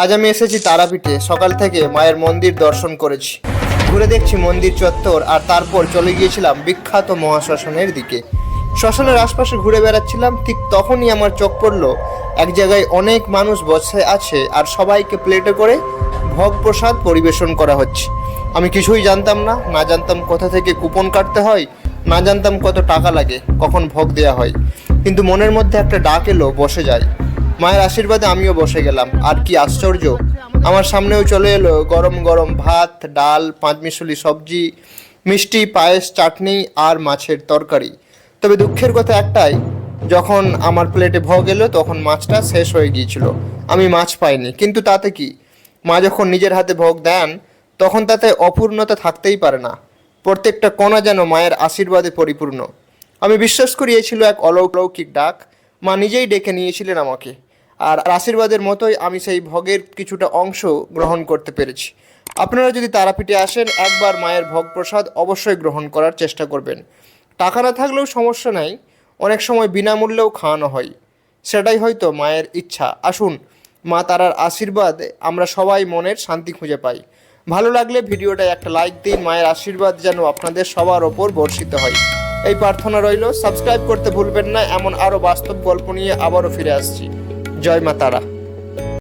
আজ আমি এসেছি তারাপীঠে। সকাল থেকে মায়ের মন্দির দর্শন করেছি, ঘুরে দেখছি মন্দির চত্বর, আর তারপর চলে গিয়েছিলাম বিখ্যাত মহাশ্মশানের দিকে। শ্মশানের আশপাশে ঘুরে বেড়াচ্ছিলাম, ঠিক তখনই আমার চোখ পড়লো এক জায়গায় অনেক মানুষ বসে আছে আর সবাইকে প্লেটে করে ভোগ প্রসাদ পরিবেশন করা হচ্ছে। আমি কিছুই জানতাম না, না জানতাম কোথা থেকে কুপন কাটতে হয়, না জানতাম কত টাকা লাগে, কখন ভোগ দেওয়া হয়, কিন্তু মনের মধ্যে একটা ডাক এলো, বসে যায়। মায়ের আশীর্বাদে আমিও বসে গেলাম। আর কি আশ্চর্য, আমার সামনেও চলে এলো গরম গরম ভাত, ডাল, পাঁচমিশালি সবজি, মিষ্টি, পায়েস, চাটনি আর মাছের তরকারি। তবে দুঃখের কথা একটাই, যখন আমার প্লেটে ভোগ এলো তখন মাছটা শেষ হয়ে গিয়েছিল। আমি মাছ পাইনি, কিন্তু তাতে কি, মা যখন নিজের হাতে ভোগ দেন তখন তাতে অপূর্ণতা থাকতেই পারে না। প্রত্যেকটা কণা যেন মায়ের আশীর্বাদে পরিপূর্ণ। আমি বিশ্বাস করি এ ছিল এক অলৌকিক ডাক। মা নিজেই ডেকে নিয়েছিলেন আমাকে, আর আশীর্বাদের মতোই আমি সেই ভোগের কিছুটা অংশ গ্রহণ করতে পেরেছি। আপনারা যদি তারাপীঠে আসেন, একবার মায়ের ভোগ প্রসাদ অবশ্যই গ্রহণ করার চেষ্টা করবেন। টাকা না থাকলেও সমস্যা নাই, অনেক সময় বিনামূল্যেও খাওয়ানো হয়, সেটাই হয়তো মায়ের ইচ্ছা। আসুন, মা তারার আশীর্বাদে আমরা সবাই মনের শান্তি খুঁজে পাই। ভালো লাগলে ভিডিওটায় একটা লাইক দিন। মায়ের আশীর্বাদ যেন আপনাদের সবার ওপর বর্ষিত হয়, এই প্রার্থনা রইল। সাবস্ক্রাইব করতে ভুলবেন না। এমন আরও বাস্তব গল্প নিয়ে আবারও ফিরে আসছি। জয় মা তারা।